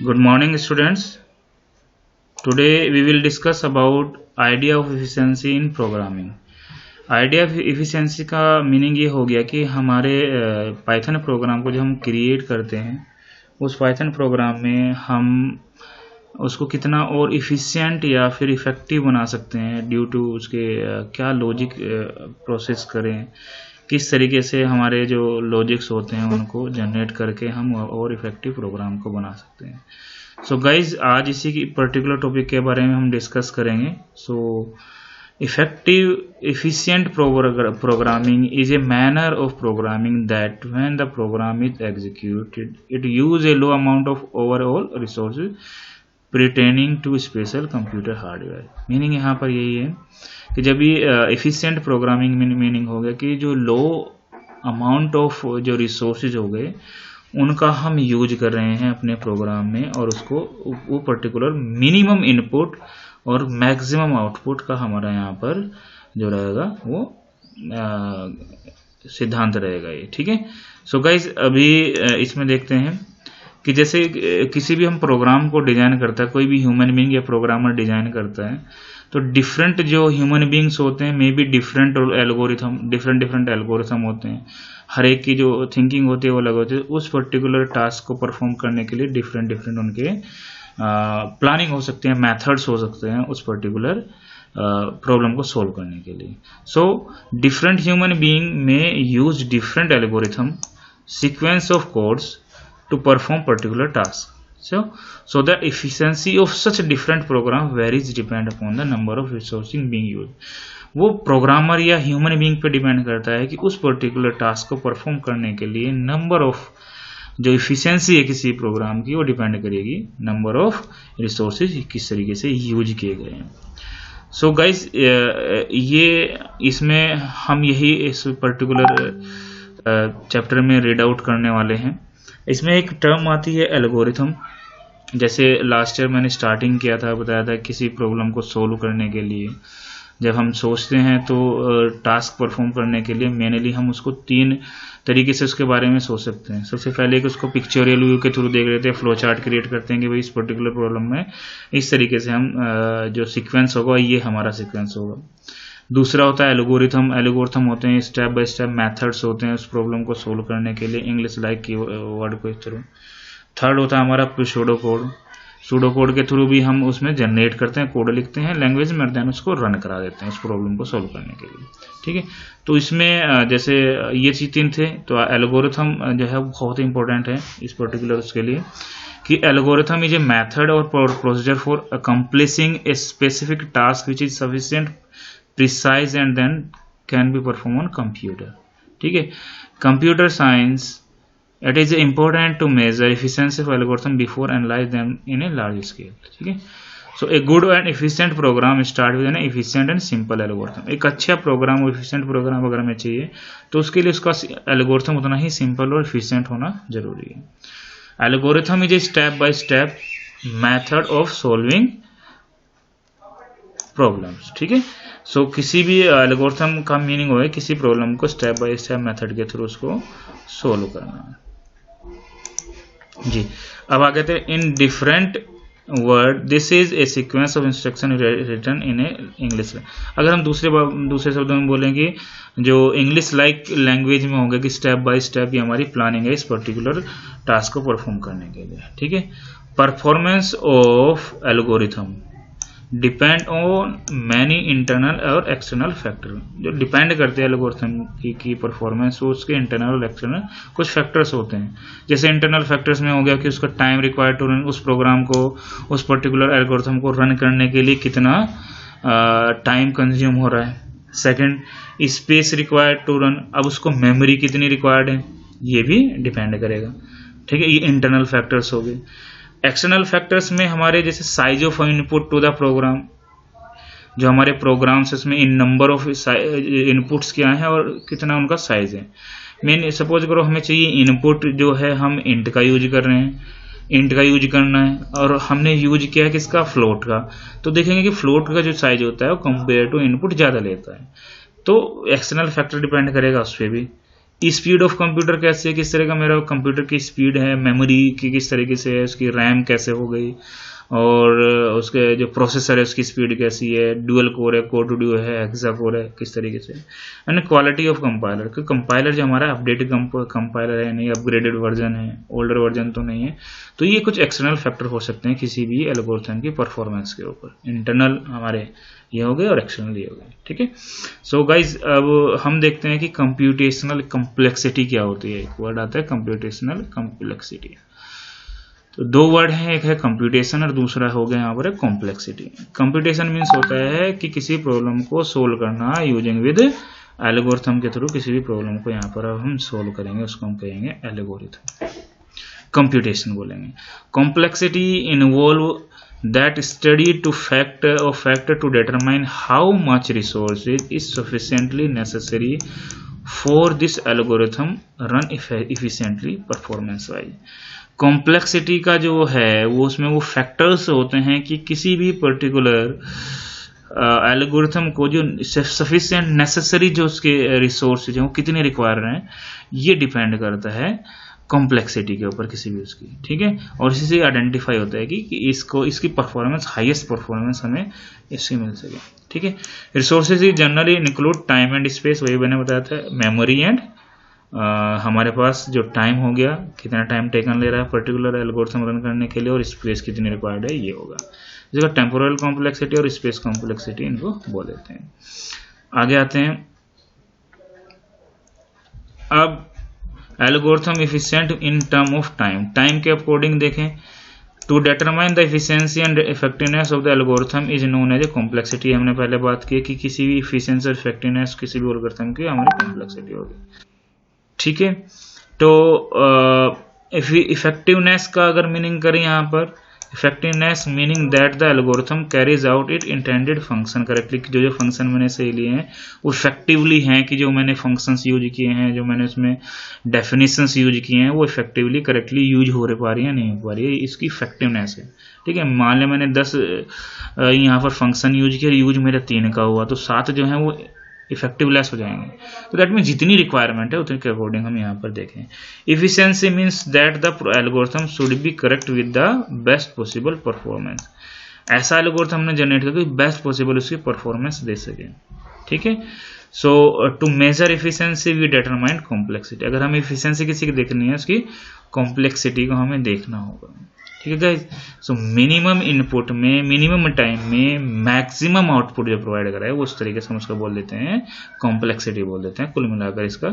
Good morning, students. Today we will discuss about idea of efficiency in programming. Idea of efficiency का meaning ये हो गया कि हमारे पाइथन प्रोग्राम को जो हम क्रिएट करते हैं उस पाइथन प्रोग्राम में हम उसको कितना और इफ़िशिएंट या फिर इफ़ेक्टिव बना सकते हैं ड्यू टू उसके क्या लॉजिक प्रोसेस करें, किस तरीके से हमारे जो लॉजिक्स होते हैं उनको जनरेट करके हम और इफ़ेक्टिव प्रोग्राम को बना सकते हैं। सो गाइज आज इसी की पर्टिकुलर टॉपिक के बारे में हम डिस्कस करेंगे। सो effective efficient programming is a manner of programming that when the program is executed it use a low amount of overall resources pertaining to special computer hardware। Meaning यहाँ पर यही है कि जब ये efficient programming मीनिंग हो गया कि जो लो अमाउंट ऑफ जो रिसोर्सेज हो गए उनका हम यूज कर रहे हैं अपने प्रोग्राम में और उसको वो पर्टिकुलर मिनिमम इनपुट और मैक्सिमम आउटपुट का हमारा यहाँ पर जो रहेगा वो सिद्धांत रहेगा ये, ठीक है। सो गाइज अभी इसमें देखते हैं कि जैसे किसी भी हम प्रोग्राम को डिजाइन करता है, कोई भी ह्यूमन बीइंग या प्रोग्रामर डिजाइन करता है तो डिफरेंट जो ह्यूमन बीइंग्स होते हैं मे बी डिफरेंट एल्गोरिथम होते हैं। हर एक की जो थिंकिंग होती है वो अलग होती है। उस पर्टिकुलर टास्क को परफॉर्म करने के लिए डिफरेंट उनके प्लानिंग हो सकते हैं, मेथड्स हो सकते हैं उस पर्टिकुलर प्रॉब्लम को सोल्व करने के लिए। सो डिफरेंट ह्यूमन बीइंग में use different algorithm sequence of codes to perform particular task. So the efficiency of such different program varies depend upon the number of resources being used। वो programmer या human being पे depend करता है कि उस particular task को perform करने के लिए नंबर ऑफ जो इफिशियंसी है किसी प्रोग्राम की वो डिपेंड करेगी नंबर ऑफ रिसोर्सेज किस तरीके से यूज किए गए हैं। सो गाइज ये इसमें हम यही इस पर्टिकुलर चैप्टर में रीड आउट करने वाले हैं। इसमें एक टर्म आती है एल्गोरिथम। जैसे लास्ट ईयर मैंने स्टार्टिंग किया था, बताया था किसी प्रॉब्लम को सोल्व करने के लिए जब हम सोचते हैं तो टास्क परफॉर्म करने के लिए मेनली हम उसको 3 तरीके से उसके बारे में सोच सकते हैं। सबसे पहले कि उसको पिक्चोरियल व्यू के थ्रू देख लेते हैं, फ्लो चार्ट क्रिएट करते हैं कि भाई इस पर्टिकुलर प्रॉब्लम में इस तरीके से हम जो सीक्वेंस होगा ये हमारा सीक्वेंस होगा। दूसरा होता है एल्गोरिथम होते हैं स्टेप बाय स्टेप मेथड्स होते हैं उस प्रॉब्लम को सोल्व करने के लिए इंग्लिश लाइक की वर्ड को थ्रू। थर्ड होता है हमारा सूडो कोड के थ्रू भी हम उसमें जनरेट करते हैं, कोड लिखते हैं लैंग्वेज में, देन उसको रन करा देते हैं उस प्रॉब्लम को सोल्व करने के लिए, ठीक है। तो इसमें जैसे ये चीज 3 थे तो एल्गोरिथम जो है बहुत इंपॉर्टेंट है इस पर्टिकुलर उसके लिए कि एल्गोरिथम इज ए मेथड और procedure for accomplishing a specific task which is sufficient precise and then can be perform on computer, ठीक है। Computer science it is important to measure efficiency of algorithm before analyze them in a large scale, ठीक है। So a good and efficient program start with an efficient and simple algorithm। एक अच्छा programme और efficient programme अगर हमें चाहिए तो उसके लिए उसका एल्गोरिथम उतना ही सिंपल और efficient होना जरूरी है। Algorithm is a step by step method of solving problems, ठीक है। सो किसी भी एल्गोरिथम का मीनिंग हो किसी प्रॉब्लम को स्टेप बाय स्टेप मेथड के थ्रू उसको सोल्व करना है जी। अब आगे थे in different word this is a sequence of instruction written in a English. अगर हम दूसरे शब्दों में बोलेंगे जो इंग्लिश लाइक लैंग्वेज में होगा कि स्टेप बाय स्टेप ये हमारी प्लानिंग है इस पर्टिकुलर टास्क को परफॉर्म करने के लिए, ठीक है। Performance of algorithm depend on many internal और एक्सटर्नल फैक्टर। जो डिपेंड करते हैं एल्गोरिथम की परफॉर्मेंस वो उसके इंटरनल और एक्सटर्नल कुछ फैक्टर्स होते हैं। जैसे इंटरनल फैक्टर्स में हो गया कि उसका टाइम रिक्वायर्ड टू रन, उस प्रोग्राम को उस पर्टिकुलर एल्गोरिथम को रन करने के लिए कितना टाइम कंज्यूम हो रहा है। Second space required to run, अब उसको मेमोरी कितनी रिक्वायर्ड है ये भी डिपेंड करेगा, ठीक है। ये इंटरनल फैक्टर्स हो गए। एक्सटर्नल फैक्टर्स में हमारे जैसे size of input to the program, जो हमारे प्रोग्राम्स इसमें इन नंबर ऑफ इनपुट्स क्या है और कितना उनका साइज है। मेन सपोज करो हमें चाहिए इनपुट जो है हम इंट का यूज कर रहे हैं, इंट का यूज करना है और हमने यूज किया है किसका फ्लोट का, तो देखेंगे कि फ्लोट का जो साइज होता है वो कंपेयर टू इनपुट ज़्यादा लेता है। तो एक्सटर्नल फैक्टर डिपेंड करेगा उस पर भी स्पीड ऑफ कंप्यूटर कैसे है, किस तरह का मेरा कंप्यूटर की स्पीड है, मेमोरी की किस तरीके से है, उसकी रैम कैसे हो गई, और उसके जो प्रोसेसर है उसकी स्पीड कैसी है, डुअल कोर है, कोर टू ड्यू है, हेक्सा कोर है, किस तरीके से। एंड क्वालिटी ऑफ कंपाइलर, कि कंपाइलर जो हमारा अपडेटेड कंपाइलर है, नहीं अपग्रेडेड वर्जन है, ओल्डर वर्जन तो नहीं है। तो ये कुछ एक्सटर्नल फैक्टर हो सकते हैं किसी भी एल्गोरिथम की परफॉर्मेंस के ऊपर। इंटरनल हमारे ये हो गए और एक्सटर्नल ये हो गए, ठीक है। सो गाइज अब हम देखते हैं कि कंप्यूटेशनल कम्प्लेक्सिटी क्या होती है। एक वर्ड आता है कंप्यूटेशनल कम्प्लेक्सिटी। तो दो वर्ड हैं, एक है कंप्यूटेशन और दूसरा हो गया यहाँ पर है कॉम्प्लेक्सिटी। कंप्यूटेशन मीन्स होता है कि किसी प्रॉब्लम को सोल्व करना यूजिंग विद एल्गोरिथम के थ्रू, किसी भी प्रॉब्लम को यहाँ पर अब हम सोल्व करेंगे, उसको हम कहेंगे एल्गोरिथम, कंप्यूटेशन बोलेंगे। Complexity involve that study to factor to determine how much resources is sufficiently necessary for this algorithm run efficiently performance wise। Complexity का जो है वो उसमें वो फैक्टर्स होते हैं कि किसी भी पर्टिकुलर एल्गोरिथम को जो सफिशिएंट नेसेसरी जो उसके रिसोर्सेज हैं वो कितने रिक्वायर हैं, ये डिपेंड करता है कॉम्प्लेक्सिटी के ऊपर किसी भी उसकी, ठीक है। और इसी से आइडेंटिफाई होता है कि इसको इसकी परफॉर्मेंस हाईएस्ट परफॉर्मेंस हमें इससे मिल सके, ठीक है। Resources generally include time and space, वही मैंने बताया था, मेमोरी एंड हमारे पास जो टाइम हो गया, कितना टाइम टेकन ले रहा है पर्टिकुलर एल्गोरिथम रन करने के लिए, और स्पेस कितनी रिक्वायर्ड है, ये होगा। जिसका टेम्पोरल कॉम्प्लेक्सिटी और स्पेस कॉम्प्लेक्सिटी इनको बोल देते हैं। आगे आते हैं, अब algorithm efficient in term of time, time के अकॉर्डिंग देखें। To determine the efficiency and effectiveness of the algorithm is known as a complexity. हमने पहले बात की कि किसी भी एफिशिएंसी और इफेक्टिवनेस किसी भी एल्गोरिथम की हमारी कॉम्प्लेक्सिटी होगी, ठीक है। तो इफेक्टिवनेस का अगर मीनिंग करें यहाँ पर, effectiveness meaning that the algorithm carries out it intended function correctly, जो फंक्शन मैंने सही लिए हैं वो इफेक्टिवली हैं, कि जो मैंने फंक्शंस यूज किए हैं, जो मैंने उसमें डेफिनेशंस यूज किए हैं वो इफेक्टिवली करेक्टली यूज हो पा रही है नहीं हो पा रही है, इसकी इफेक्टिवनेस है, ठीक है। मान लिया मैंने 10 यहाँ पर फंक्शन यूज किया, यूज मेरा 3 का हुआ, तो 7 जो है वो इफेक्टिव लेस हो जाएंगे। तो दैट मीन जितनी रिक्वायरमेंट है उतने के अकॉर्डिंग हम यहाँ पर देखें। Efficiency means that the algorithm should be correct with the best possible performance. ऐसा एल्गोरिथम हमने जनरेट करके बेस्ट पॉसिबल उसकी परफॉर्मेंस दे सके, ठीक है। So to measure efficiency we determine complexity. अगर हमें इफिशिएंसी किसी की देखनी है, उसकी कॉम्प्लेक्सिटी को हमें देखना होगा, ठीक है गाइज। सो मिनिमम इनपुट में, मिनिमम टाइम में मैक्सिमम आउटपुट जो प्रोवाइड करा है वो उस तरीके से हम उसको बोल देते हैं कॉम्प्लेक्सिटी बोल देते हैं। कुल मिलाकर इसका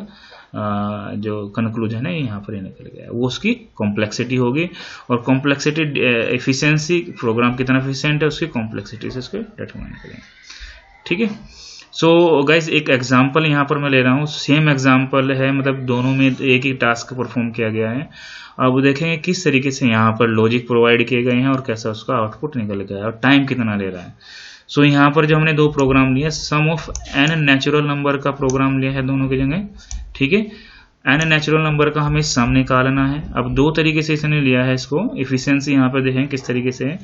जो कंक्लूजन है यहाँ पर ही निकल गया, वो उसकी कॉम्प्लेक्सिटी होगी। और कॉम्प्लेक्सिटी एफिशिएंसी, प्रोग्राम कितना एफिशिएंट है उसकी कॉम्प्लेक्सिटी से उसको डिटरमाइन करेंगे, ठीक है। सो गाइज एक एग्जांपल यहाँ पर मैं ले रहा हूँ, सेम एग्जांपल है, मतलब दोनों में एक ही टास्क परफॉर्म किया गया है। अब देखेंगे किस तरीके से यहाँ पर लॉजिक प्रोवाइड किए गए हैं और कैसा उसका आउटपुट निकल गया है और टाइम कितना ले रहा है। सो यहाँ पर जो हमने 2 प्रोग्राम लिए, सम ऑफ n नेचुरल नंबर का प्रोग्राम लिया है दोनों की जगह, ठीक है। n नेचुरल नंबर का हमें सम निकालना है। अब 2 तरीके से इसने लिया है इसको, एफिशिएंसी यहाँ पर देखें किस तरीके से है।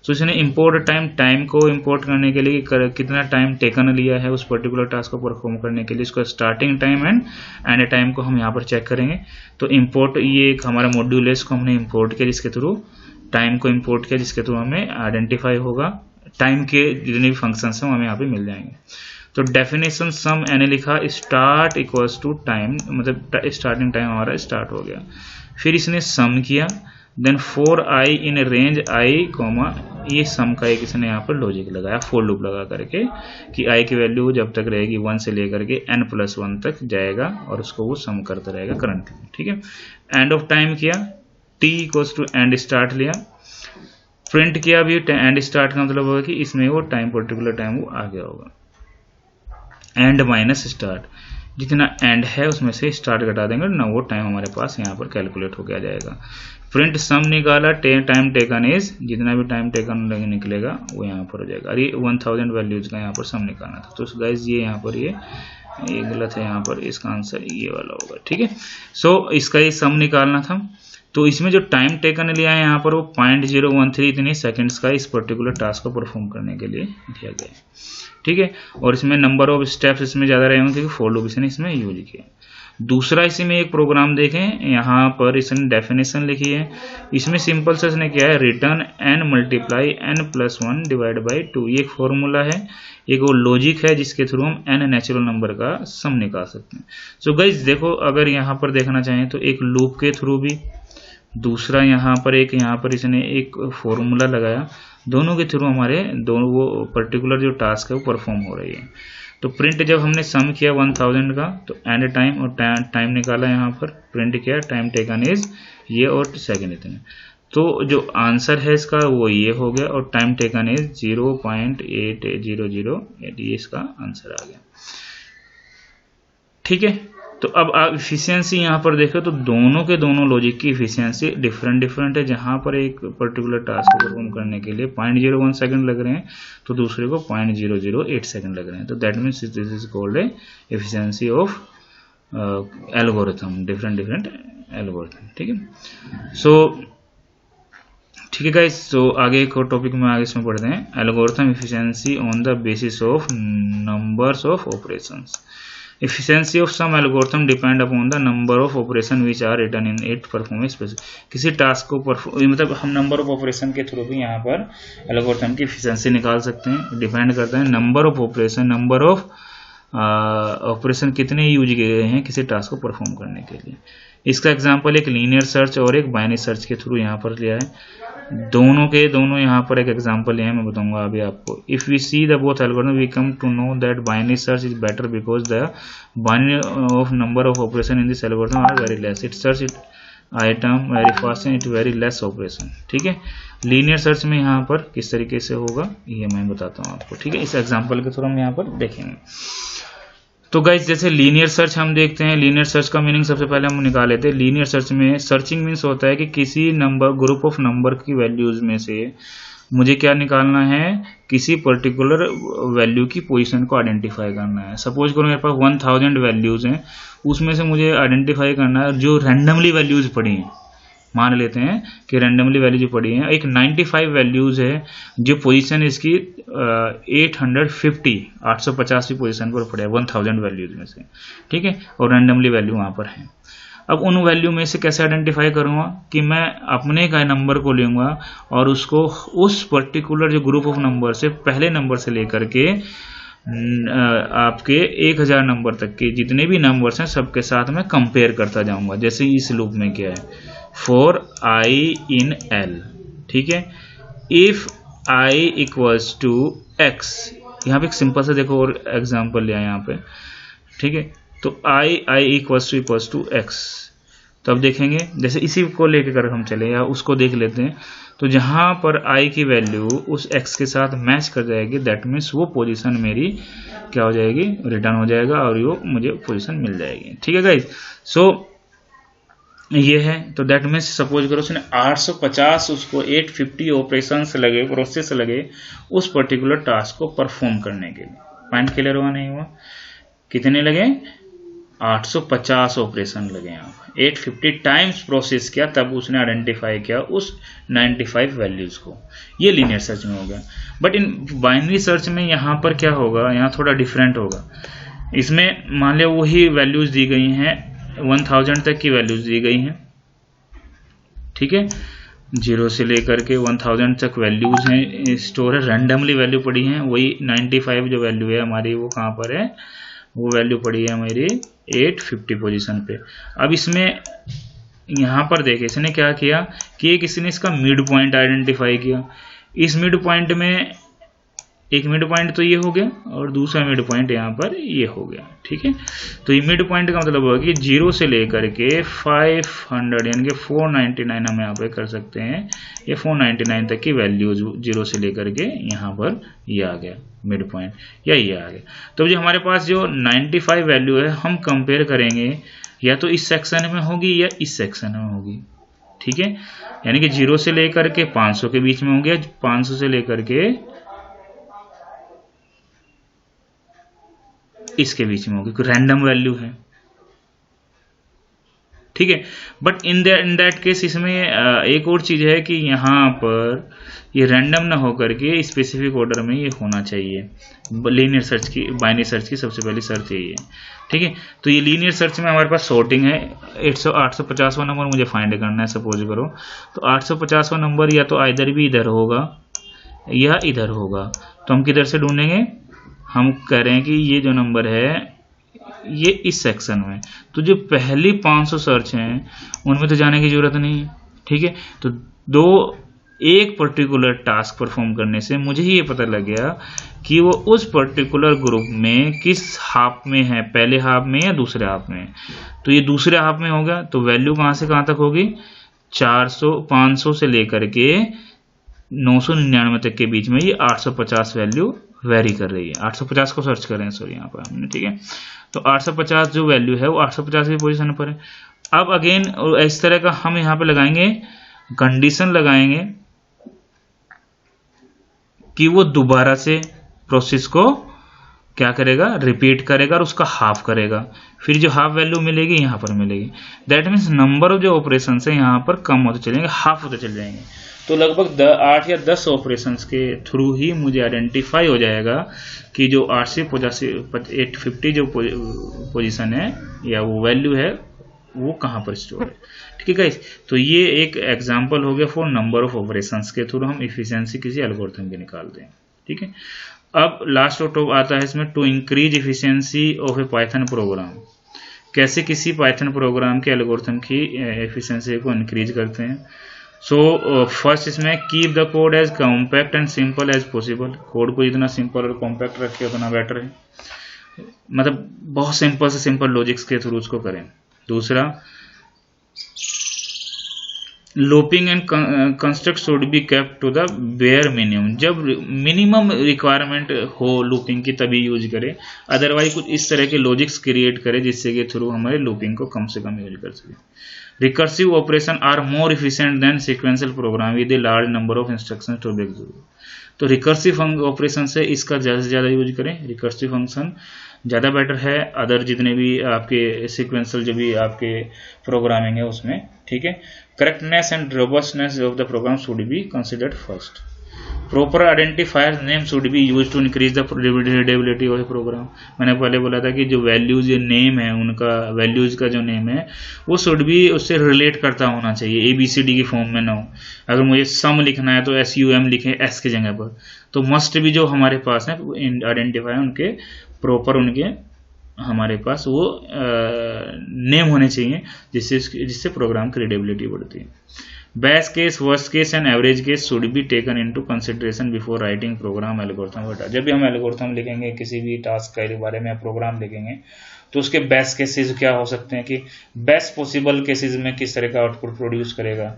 सो इसने इंपोर्ट टाइम को इंपोर्ट करने के लिए कितना टाइम टेकन लिया है उस पर्टिकुलर टास्क को परफॉर्म करने के लिए, इसका starting time and and time को हम यहाँ पर चेक करेंगे। तो इंपोर्ट, ये एक हमारा मॉड्यूल है, इसको हमने इंपोर्ट किया जिसके थ्रू टाइम को इंपोर्ट किया, जिसके थ्रू हमें आइडेंटिफाई होगा टाइम के जितने भी फंक्शंस हैं हमें यहाँ पे मिल जाएंगे। तो डेफिनेशन सम एन लिखा, स्टार्ट इक्वल्स टू टाइम, मतलब स्टार्टिंग टाइम हमारा स्टार्ट हो गया। फिर इसने सम किया, then for I in range I comma, ये सम का एक इसने यहाँ पर लॉजिक लगाया, फोर लूप लगा करके कि आई की वैल्यू जब तक रहेगी 1 से लेकर के n+1 तक जाएगा और उसको वो सम करता रहेगा करंट, ठीक है। एंड ऑफ टाइम किया, t equals to end start लिया, प्रिंट किया भी एंड स्टार्ट का मतलब होगा कि इसमें वो टाइम पर्टिकुलर टाइम वो आ गया होगा। एंड माइनस स्टार्ट, जितना एंड है उसमें से स्टार्ट घटा देंगे ना, वो टाइम हमारे पास यहाँ पर कैलकुलेट होकर आ जाएगा। प्रिंट सम निकाला, टाइम टेकन इज, जितना भी टाइम टेकन निकलेगा वो यहाँ पर हो जाएगा। अरे 1000 वैल्यूज का यहाँ पर सम निकालना था, तो गाइज ये यहाँ पर ये गलत है, यहाँ पर इसका आंसर ये वाला होगा, ठीक है। सो इसका ये सम निकालना था, तो इसमें जो टाइम टेकन लिया है यहाँ पर वो 0.013 इतने सेकंड्स का इस पर्टिकुलर टास्क को परफॉर्म करने के लिए दिया गया है, ठीक है। और इसमें नंबर ऑफ स्टेप्स इसमें ज़्यादा रहे होंगे क्योंकि फॉर लूप इसने इसमें यूज किया। दूसरा इसी में एक प्रोग्राम देखें, यहाँ पर इसने डेफिनेशन लिखी है, इसमें सिंपल से इसने क्या है, return n multiply n+1 divide by 2, ये एक फॉर्मूला है, एक वो लॉजिक है जिसके थ्रू हम n नेचुरल नंबर का सम निकाल सकते हैं। सो गाइज देखो, अगर यहाँ पर देखना चाहें तो एक लूप के थ्रू भी, दूसरा यहाँ पर इसने एक फॉर्मूला लगाया, दोनों के थ्रू हमारे दोनों वो पर्टिकुलर जो टास्क है वो परफॉर्म हो रही है। तो प्रिंट जब हमने सम किया 1000 का, तो एंड टाइम और टाइम निकाला, यहाँ पर प्रिंट किया, टाइम टेकन इज ये और सेकंड इतने, तो जो आंसर है इसका वो ये हो गया, और टाइम टेकन इज 0.8008, ये इसका आंसर आ गया। ठीक है, तो अब आप इफिशियंसी यहाँ पर देखो तो दोनों के दोनों लॉजिक की इफिशियंसी डिफरेंट है। जहाँ पर एक पर्टिकुलर टास्क को परफॉर्म करने के लिए 0.01 सेकंड लग रहे हैं, तो दूसरे को 0.008 सेकंड लग रहे हैं। तो that means this is called a efficiency of algorithm, different algorithm. ठीक है, सो ठीक है गाइस, सो आगे एक और टॉपिक में आगे इसमें पढ़ते हैं, algorithm efficiency on the basis of numbers of operations. Efficiency of some algorithm depend upon the number of operation which are written in it perform specific। किसी टास्क को मतलब हम नंबर ऑफ ऑपरेशन के थ्रू भी यहाँ पर algorithm की efficiency निकाल सकते हैं। डिपेंड करता है number of operation, number of operation कितने यूज किए गए हैं किसी टास्क को परफॉर्म करने के लिए। इसका एग्जांपल एक लीनियर सर्च और एक बाइनरी सर्च के थ्रू यहाँ पर लिया है। दोनों के दोनों यहाँ पर एक एग्जांपल है, मैं बताऊंगा अभी आपको। If we see the both algorithm we come to know that binary search is better because the binary of number of operation in this algorithm are very less, it search it item very fast and it very less operation. ठीक है, linear search में यहाँ पर किस तरीके से होगा ये मैं बताता हूँ आपको। ठीक है, इस एग्जाम्पल के थ्रू हम यहाँ पर देखेंगे। तो गाइज जैसे लीनियर सर्च हम देखते हैं, लीनियर सर्च का मीनिंग सबसे पहले हम निकाल लेते हैं। लीनियर सर्च में सर्चिंग मीन्स होता है कि किसी नंबर ग्रुप ऑफ नंबर की वैल्यूज में से मुझे क्या निकालना है, किसी पर्टिकुलर वैल्यू की पोजीशन को आइडेंटिफाई करना है। सपोज करो मेरे पास 1000 वैल्यूज हैं, उसमें से मुझे आइडेंटिफाई करना है जो रैंडमली वैल्यूज पड़ी हैं। मान लेते हैं कि रैंडमली वैल्यू जो पड़ी है, एक 95 वैल्यूज है जो पोजीशन इसकी 850 पोजीशन पर पड़े 1000 वैल्यूज में से। ठीक है, और रैंडमली वैल्यू वहां पर है। अब उन वैल्यू में से कैसे आइडेंटिफाई करूंगा कि मैं अपने का नंबर को लूंगा और उसको उस पर्टिकुलर जो ग्रुप ऑफ नंबर से पहले नंबर से लेकर के आपके 1000 नंबर तक के जितने भी नंबर्स हैं सबके साथ मैं कंपेयर करता जाऊंगा। जैसे इस लूप में क्या है, for I in L। ठीक है, if I equals to x, यहाँ पे एक सिंपल सा देखो और एग्जांपल लिया यहाँ पे। ठीक है, तो I इक्वल्स टू x। तो अब देखेंगे जैसे इसी को लेकर कर हम चले या उसको देख लेते हैं, तो जहां पर I की वैल्यू उस x के साथ मैच कर जाएगी, दैट मीन्स वो पोजीशन मेरी क्या हो जाएगी, रिटर्न हो जाएगा और वो मुझे पोजीशन मिल जाएगी। ठीक है गाइज, सो ये है। तो दैट मीन्स सपोज करो उसने 850 उसको 850 ऑपरेशंस लगे, प्रोसेस लगे उस पर्टिकुलर टास्क को परफॉर्म करने के लिए। पॉइंट क्लियर हुआ नहीं हुआ? कितने लगे? 850 ऑपरेशन लगे। यहाँ 850 टाइम्स प्रोसेस किया, तब उसने आइडेंटिफाई किया उस 95 वैल्यूज को। ये लीनियर सर्च में हो गया। बट इन बाइनरी सर्च में यहाँ पर क्या होगा, यहाँ थोड़ा डिफरेंट होगा। इसमें मान लिया वही वैल्यूज दी गई हैं, 1000 तक की वैल्यूज दी गई हैं। ठीक है, 0 से लेकर के 1000 तक वैल्यूज हैं स्टोर है, रैंडमली वैल्यू पड़ी हैं। वही 95 जो वैल्यू है हमारी वो कहाँ पर है, वो वैल्यू पड़ी है हमारी 850 पोजीशन पे। अब इसमें यहाँ पर देखे इसने क्या किया कि किसी ने इसका मिड पॉइंट आइडेंटिफाई किया। इस मिड पॉइंट में एक मिड पॉइंट तो ये हो गया और दूसरा मिड पॉइंट यहाँ पर ये हो गया। ठीक है, तो ये मिड पॉइंट का मतलब होगा कि 0 से लेकर के 500 यानी कि 499 हम यहाँ पे कर सकते हैं। ये 499 तक की वैल्यूज 0 से लेकर के यहाँ पर ये आ गया मिड पॉइंट, या ये आ गया। तो जो हमारे पास जो 95 वैल्यू है हम कंपेयर करेंगे या तो इस सेक्शन में होगी या इस सेक्शन में होगी। ठीक है, यानी कि 0 से लेकर के 500 के बीच में होंगे, 500 से लेकर के इसके बीच में होगी, रैंडम वैल्यू है। ठीक है। बट इन दैट केस इसमें एक और चीज़ है कि यहाँ पर ये रैंडम ना होकर के स्पेसिफिक ऑर्डर में ये होना चाहिए। लीनियर सर्च की, बाइनरी सर्च की सबसे पहली सर्च यही है, ठीक है। तो ये लीनियर सर्च में हमारे पास सॉर्टिंग है। 850वां नंबर मुझे फाइंड करना है, सपोज करो। तो 850वां नंबर या तो इधर भी इधर होगा या इधर होगा। तो हम किधर से ढूंढेंगे? हम कह रहे हैं कि ये जो नंबर है ये इस सेक्शन में। तो जो पहली 500 सर्च हैं उनमें तो जाने की जरूरत नहीं है, ठीक है। तो एक पर्टिकुलर टास्क परफॉर्म करने से मुझे ही ये पता लग गया कि वो उस पर्टिकुलर ग्रुप में किस हाफ में है, पहले हाफ में या दूसरे हाफ में। तो ये दूसरे हाफ में होगा, तो वैल्यू कहाँ से कहाँ तक होगी? 500 से लेकर के 999 तक के बीच में ये 850 वैल्यू वेरी कर रही है। 850 को सर्च कर रहे हैं, सॉरी यहाँ पर हमने, ठीक है। तो 850 जो वैल्यू है वो 850 की पोजीशन पर है। अब अगेन इस तरह का हम यहाँ पे लगाएंगे, कंडीशन लगाएंगे कि वो दोबारा से प्रोसेस को क्या करेगा? रिपीट करेगा और उसका हाफ करेगा। फिर जो हाफ वैल्यू मिलेगी यहाँ पर मिलेगी। दैट मीन्स नंबर ऑफ जो ऑपरेशन है यहाँ पर कम होते चलेंगे, हाफ होते चले जाएंगे। तो लगभग 8 या 10 ऑपरेशंस के थ्रू ही मुझे आइडेंटिफाई हो जाएगा कि जो 850 जो पोजीशन है या वो वैल्यू है वो कहाँ पर स्टोर है, ठीक है गाइस। तो ये एक एग्जांपल हो गया फॉर नंबर ऑफ ऑपरेशंस के थ्रू हम इफिशिएंसी किसी एल्गोरिथम की निकालते हैं, ठीक है। अब लास्ट टॉप आता है इसमें, to increase efficiency of a Python program. कैसे किसी पाइथन प्रोग्राम के एल्गोरिथम की एफिशिएंसी को इंक्रीज करते हैं। सो फर्स्ट इसमें keep the code as compact and simple as possible. Code को जितना सिंपल और कॉम्पैक्ट रखे उतना बेटर है, मतलब बहुत सिंपल से सिंपल लॉजिक्स के थ्रू उसको करें। दूसरा, looping and construct should be kept to the bare minimum. जब मिनिमम रिक्वायरमेंट हो लूपिंग की तभी यूज करें, अदरवाइज कुछ इस तरह के लॉजिक्स क्रिएट करें जिससे के थ्रू हमारे लूपिंग को कम से कम यूज कर सकें। Recursive operation are more efficient than sequential program with a large number of instructions to be executed. तो रिकर्सिव ऑपरेशन से इसका ज़्यादा से ज़्यादा यूज करें। रिकर्सिव फंक्शन ज़्यादा बेटर है अदर जितने भी आपके सीक्वेंशियल जो भी आपके प्रोग्रामिंग है उसमें, ठीक है। Correctness and robustness of the program should be considered first. Proper identifier name should be use to increase the readability of the program. मैंने पहले बोला था कि जो वैल्यूज नेम है उनका, वैल्यूज का जो नेम है वो शुड भी उससे रिलेट करता होना चाहिए, ABCD की फॉर्म में ना हो। अगर मुझे सम लिखना है तो SUM लिखें S की जगह पर। तो मस्ट भी जो हमारे पास है आइडेंटिफायर उनके प्रॉपर उनके हमारे पास वो नेम होने चाहिए जिससे प्रोग्राम की रीडेबिलिटी बढ़ती है। Best case, worst case and average case should be taken into consideration before writing program algorithm. जब भी हम एल्गोरिथम लिखेंगे, किसी भी टास्क के बारे में प्रोग्राम लिखेंगे, तो उसके बेस्ट केसेस क्या हो सकते हैं कि बेस्ट पॉसिबल केसेस में किस तरह का आउटपुट प्रोड्यूस करेगा,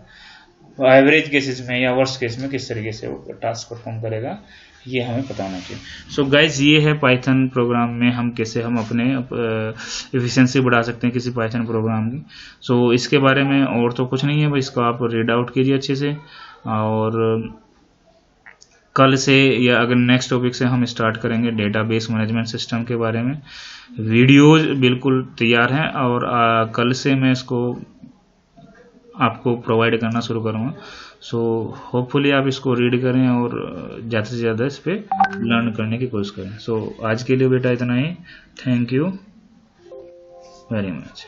एवरेज केसेस में या वर्स्ट केस में किस तरीके से वो टास्क परफॉर्म करेगा, ये हमें पता होना चाहिए। सो गाइज, ये है पाइथन प्रोग्राम में हम कैसे हम अपने एफिशिएंसी बढ़ा सकते हैं किसी पाइथन प्रोग्राम की। सो इसके बारे में और तो कुछ नहीं है, बस इसको आप रीड आउट कीजिए अच्छे से। और कल से या अगर नेक्स्ट टॉपिक से हम स्टार्ट करेंगे डेटाबेस मैनेजमेंट सिस्टम के बारे में। वीडियोज बिल्कुल तैयार हैं और कल से मैं इसको आपको प्रोवाइड करना शुरू करूँगा। सो होपफुली आप इसको रीड करें और ज़्यादा से ज़्यादा इस पर लर्न करने की कोशिश करें। सो आज के लिए बेटा इतना ही। Thank you very much.